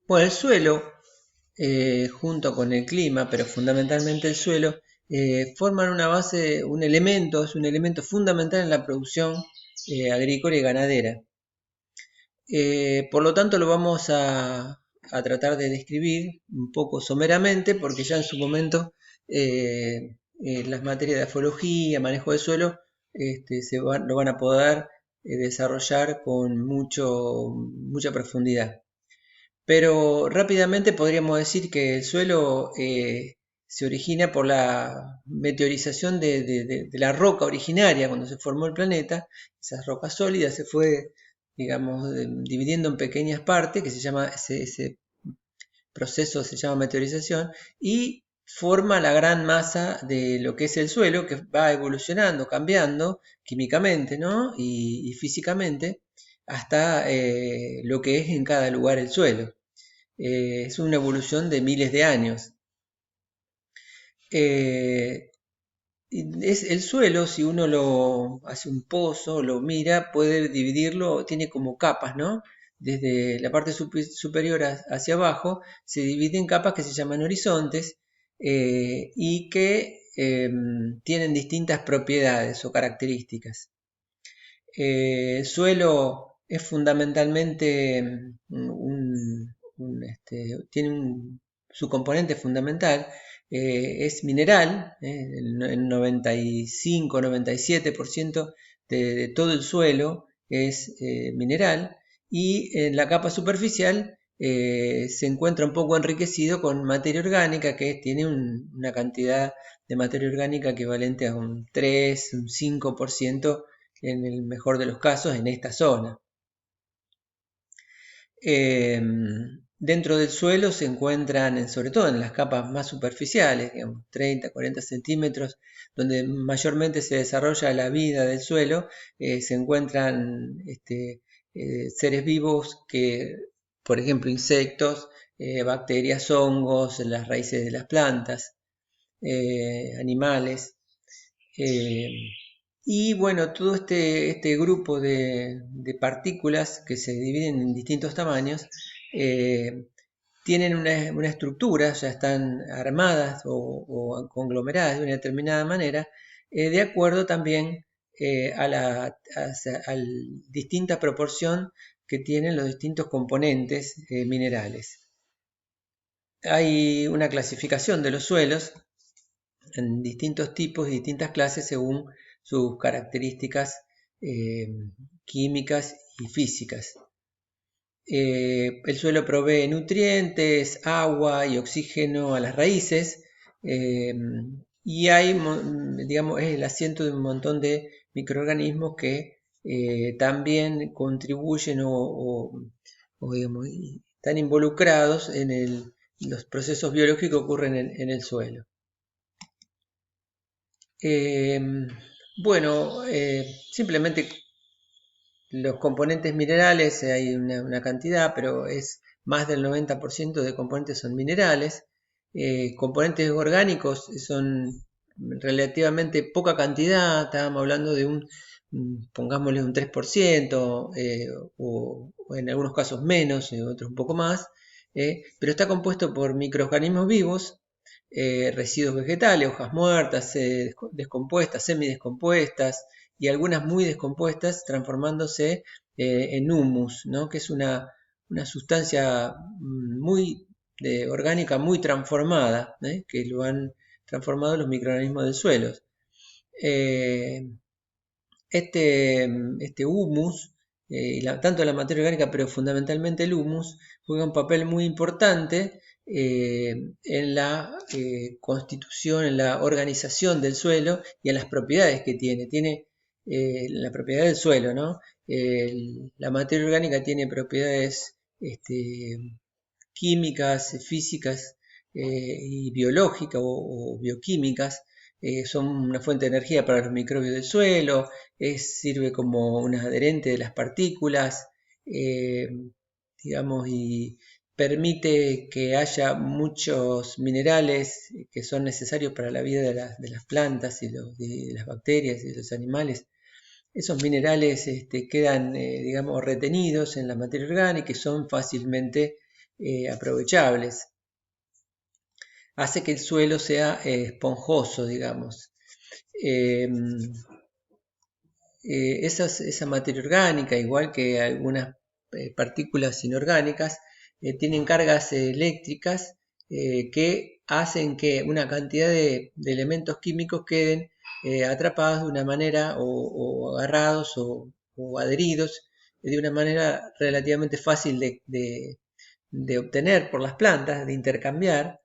Bueno, el suelo, junto con el clima, pero fundamentalmente el suelo, forman una base, es un elemento fundamental en la producción agrícola y ganadera. Por lo tanto, lo vamos a tratar de describir un poco someramente, porque ya en su momento las materias de afología, manejo del suelo, lo van a poder desarrollar con mucha profundidad. Pero rápidamente podríamos decir que el suelo se origina por la meteorización de la roca originaria cuando se formó el planeta. Esa roca sólida se fue, digamos, dividiendo en pequeñas partes, que ese proceso se llama meteorización, y forma la gran masa de lo que es el suelo, que va evolucionando, cambiando químicamente, ¿no? Y físicamente, hasta lo que es en cada lugar el suelo. Es una evolución de miles de años. Eh, es el suelo, si uno lo hace un pozo, lo mira, puede dividirlo, tiene como capas, ¿no? Desde la parte superior hacia abajo se divide en capas que se llaman horizontes y que tienen distintas propiedades o características. El suelo es fundamentalmente su componente fundamental es mineral, el 95-97% de todo el suelo es mineral y en la capa superficial se encuentra un poco enriquecido con materia orgánica que tiene una cantidad de materia orgánica equivalente a un 3, un 5% en el mejor de los casos en esta zona. Eh, Dentro del suelo se encuentran, sobre todo en las capas más superficiales, digamos, 30, 40 centímetros, donde mayormente se desarrolla la vida del suelo, se encuentran seres vivos que, por ejemplo, insectos, bacterias, hongos, las raíces de las plantas, animales. Eh, y bueno, todo este grupo de partículas que se dividen en distintos tamaños eh, tienen una estructura, ya están armadas o conglomeradas de una determinada manera, de acuerdo también a la distinta proporción que tienen los distintos componentes minerales. Hay una clasificación de los suelos en distintos tipos y distintas clases según sus características eh, químicas y físicas. El suelo provee nutrientes, agua y oxígeno a las raíces eh, y hay, digamos, es el asiento de un montón de microorganismos que también contribuyen digamos, están involucrados en los procesos biológicos que ocurren en el suelo. Eh, bueno, simplemente los componentes minerales, hay una cantidad, pero es más del 90% de componentes son minerales. Componentes orgánicos son relativamente poca cantidad, estábamos hablando de pongámosle un 3%, o en algunos casos menos, en otros un poco más, pero está compuesto por microorganismos vivos, residuos vegetales, hojas muertas, descompuestas, semidescompuestas y algunas muy descompuestas transformándose en humus, ¿no? Que es una sustancia muy orgánica muy transformada, que lo han transformado los microorganismos del suelo. Eh, este humus, tanto la materia orgánica, pero fundamentalmente el humus, juega un papel muy importante en la constitución, en la organización del suelo y en las propiedades que tiene. Tiene la propiedad del suelo, ¿no? La materia orgánica tiene propiedades químicas, físicas y biológicas o bioquímicas. Son una fuente de energía para los microbios del suelo, sirve como un adherente de las partículas, eh, digamos, y permite que haya muchos minerales que son necesarios para la vida de las plantas y de las bacterias y de los animales. Esos minerales quedan, digamos, retenidos en la materia orgánica y son fácilmente aprovechables. Hace que el suelo sea esponjoso, digamos. Esa materia orgánica, igual que algunas partículas inorgánicas, tienen cargas eléctricas que hacen que una cantidad de elementos químicos queden atrapados de una manera o agarrados o adheridos de una manera relativamente fácil de obtener por las plantas, de intercambiar,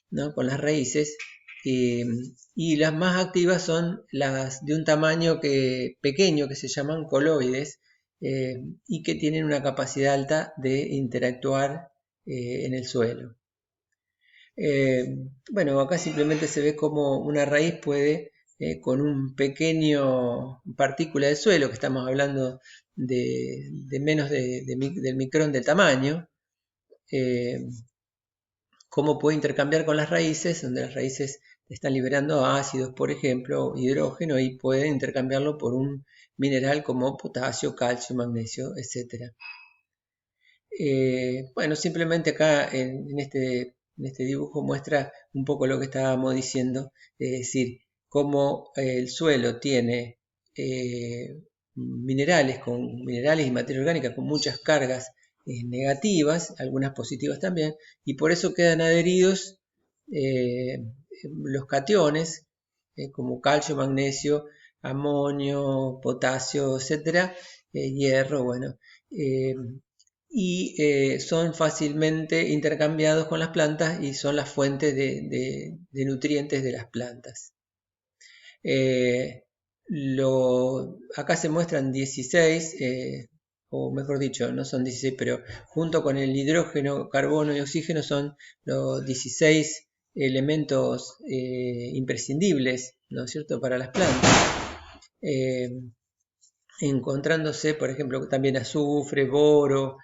¿no?, con las raíces. Y las más activas son las de un tamaño pequeño, que se llaman coloides, y que tienen una capacidad alta de interactuar en el suelo. Bueno, acá simplemente se ve como una raíz puede, con un pequeño partícula de suelo, que estamos hablando de menos del micrón del tamaño, cómo puede intercambiar con las raíces, donde las raíces están liberando ácidos, por ejemplo, hidrógeno, y pueden intercambiarlo por un mineral como potasio, calcio, magnesio, etc. Bueno, simplemente acá en este dibujo muestra un poco lo que estábamos diciendo, es decir, cómo el suelo tiene minerales y materia orgánica con muchas cargas negativas, algunas positivas también, y por eso quedan adheridos los cationes, como calcio, magnesio, amonio, potasio, etcétera, hierro, bueno, y son fácilmente intercambiados con las plantas y son las fuentes de nutrientes de las plantas. Acá se muestran 16, o mejor dicho, no son 16, pero junto con el hidrógeno, carbono y oxígeno son los 16 elementos imprescindibles, ¿no es cierto?, para las plantas. Encontrándose, por ejemplo, también azufre, boro,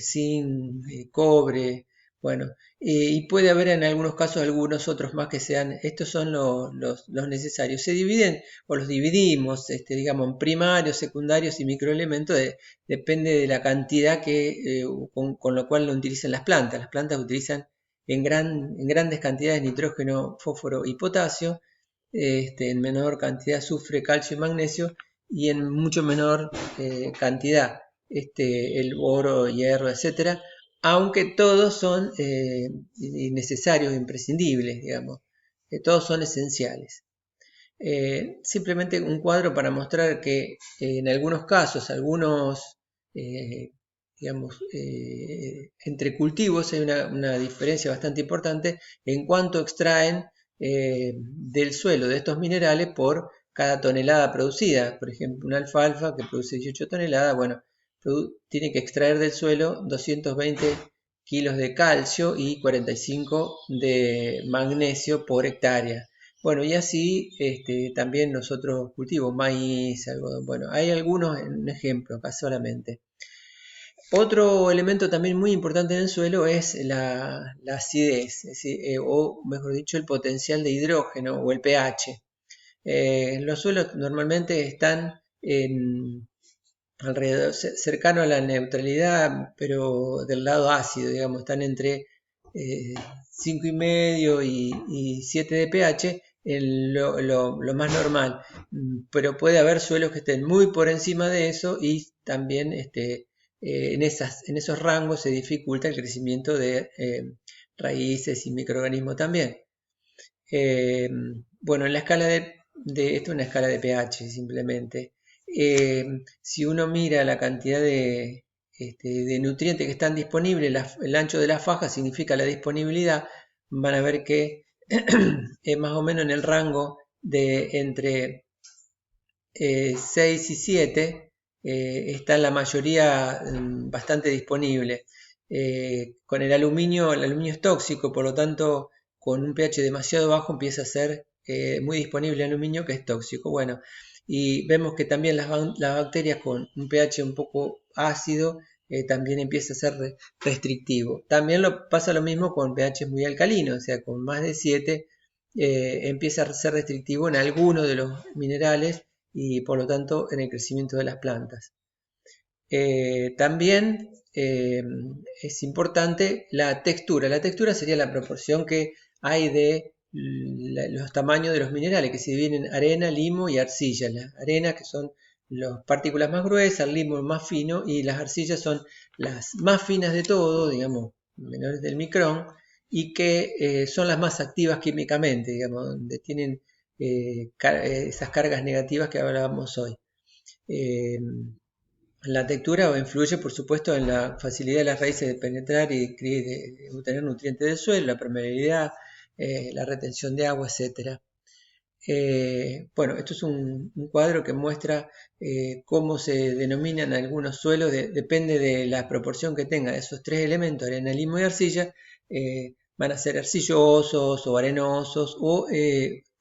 zinc, cobre, bueno, y puede haber en algunos casos algunos otros más que sean, estos son los necesarios. Se dividen o los dividimos, digamos, en primarios, secundarios y microelementos, depende de la cantidad con lo cual lo utilizan las plantas. Las plantas utilizan en grandes cantidades nitrógeno, fósforo y potasio, en menor cantidad azufre, calcio y magnesio, y en mucho menor cantidad el boro, hierro, etcétera, aunque todos son necesarios, imprescindibles, digamos, todos son esenciales. Simplemente un cuadro para mostrar que en algunos casos, digamos, entre cultivos hay una diferencia bastante importante en cuanto extraen del suelo de estos minerales por cada tonelada producida. Por ejemplo, una alfalfa que produce 18 toneladas, bueno, tiene que extraer del suelo 220 kilos de calcio y 45 de magnesio por hectárea. Bueno, y así también los otros cultivos, maíz, algodón. Bueno, hay algunos, un ejemplo acá solamente. Otro elemento también muy importante en el suelo es la acidez, es decir, o mejor dicho, el potencial de hidrógeno o el pH. Los suelos normalmente están alrededor, cercano a la neutralidad, pero del lado ácido, digamos, están entre 5,5 y 7 de pH, en lo más normal. Pero puede haber suelos que estén muy por encima de eso y también en esos rangos se dificulta el crecimiento de raíces y microorganismos también. Bueno, en la escala esto es una escala de pH simplemente. Si uno mira la cantidad de nutrientes que están disponibles, el ancho de la faja significa la disponibilidad, van a ver que más o menos en el rango de entre 6 y 7 está la mayoría bastante disponible. Con el aluminio es tóxico, por lo tanto, con un pH demasiado bajo empieza a ser muy disponible el aluminio, que es tóxico. Bueno, y vemos que también las bacterias con un pH un poco ácido también empieza a ser restrictivo. También pasa lo mismo con pH muy alcalino, o sea, con más de 7 empieza a ser restrictivo en algunos de los minerales y por lo tanto en el crecimiento de las plantas. También es importante la textura. La textura sería la proporción que hay de los tamaños de los minerales, que se dividen en arena, limo y arcilla. La arena, que son las partículas más gruesas, el limo más fino, y las arcillas son las más finas de todo, digamos, menores del micrón, y que son las más activas químicamente, digamos, donde tienen esas cargas negativas que hablábamos hoy. La textura influye, por supuesto, en la facilidad de las raíces de penetrar y de obtener nutrientes del suelo, la permeabilidad, la retención de agua, etc. Bueno, esto es un cuadro que muestra cómo se denominan algunos suelos, depende de la proporción que tengan esos tres elementos, arena, limo y arcilla, van a ser arcillosos o arenosos o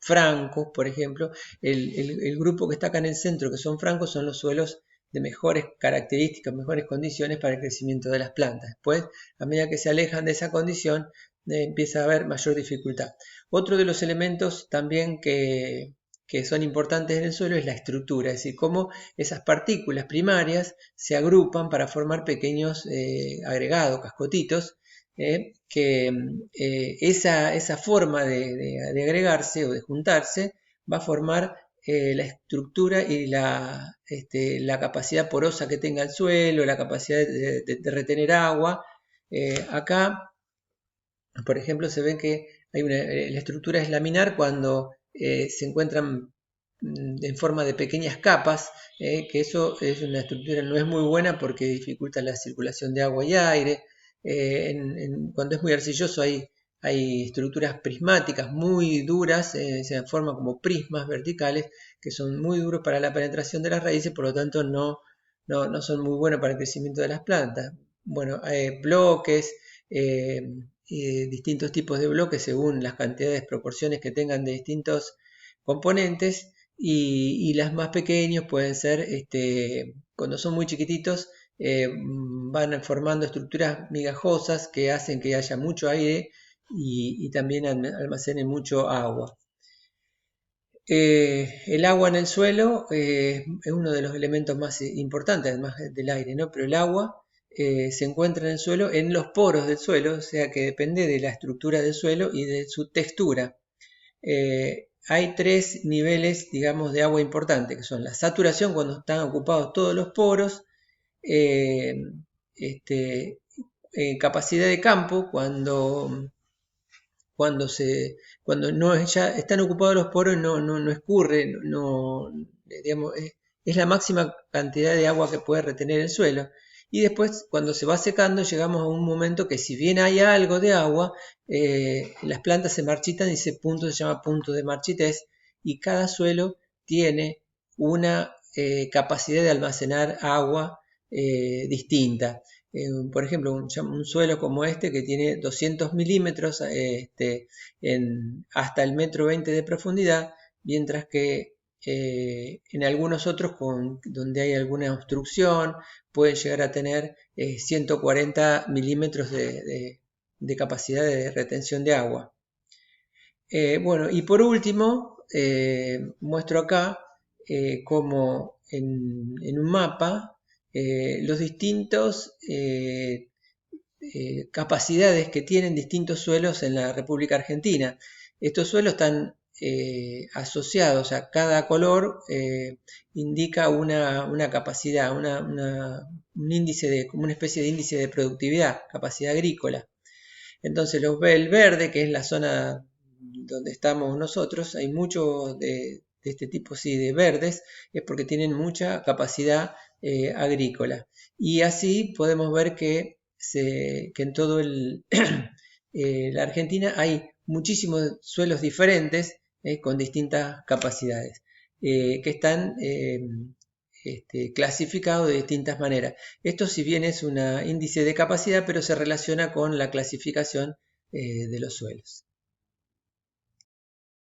francos, por ejemplo. El grupo que está acá en el centro, que son francos, son los suelos de mejores características, mejores condiciones para el crecimiento de las plantas. Después, a medida que se alejan de esa condición, empieza a haber mayor dificultad. Otro de los elementos también que son importantes en el suelo es la estructura, es decir, cómo esas partículas primarias se agrupan para formar pequeños agregados, cascotitos, que esa forma de agregarse o de juntarse va a formar la estructura y la capacidad porosa que tenga el suelo, la capacidad de retener agua. Acá, por ejemplo, se ve que la estructura es laminar cuando se encuentran en forma de pequeñas capas, que eso es una estructura no es muy buena porque dificulta la circulación de agua y aire. Cuando es muy arcilloso hay estructuras prismáticas muy duras, se forman como prismas verticales que son muy duros para la penetración de las raíces, por lo tanto no son muy buenos para el crecimiento de las plantas. Bueno, bloques, distintos tipos de bloques según las cantidades, proporciones que tengan de distintos componentes, y las más pequeños pueden ser, cuando son muy chiquititos, van formando estructuras migajosas que hacen que haya mucho aire y también almacenen mucho agua. El agua en el suelo es uno de los elementos más importantes, además del aire, ¿no? Pero el agua se encuentra en el suelo, en los poros del suelo, o sea que depende de la estructura del suelo y de su textura. Hay tres niveles, digamos, de agua importantes, que son la saturación, cuando están ocupados todos los poros, capacidad de campo, cuando no ya están ocupados los poros, no escurre, digamos, es la máxima cantidad de agua que puede retener el suelo. Y después, cuando se va secando, llegamos a un momento que si bien hay algo de agua, las plantas se marchitan y ese punto se llama punto de marchitez, y cada suelo tiene una capacidad de almacenar agua distinta. Por ejemplo, un suelo como este que tiene 200 milímetros hasta el 1,20 m de profundidad, mientras que en algunos otros donde hay alguna obstrucción pueden llegar a tener 140 milímetros de capacidad de retención de agua. Bueno, y por último muestro acá como en un mapa los distintos capacidades que tienen distintos suelos en la República Argentina. Estos suelos están asociados a cada color, indica una capacidad, un índice como una especie de índice de productividad, capacidad agrícola. Entonces el verde, que es la zona donde estamos nosotros, hay mucho de este tipo de verdes, es porque tienen mucha capacidad agrícola. Y así podemos ver que en todo la Argentina hay muchísimos suelos diferentes con distintas capacidades que están clasificados de distintas maneras. Esto, si bien es un índice de capacidad, pero se relaciona con la clasificación de los suelos.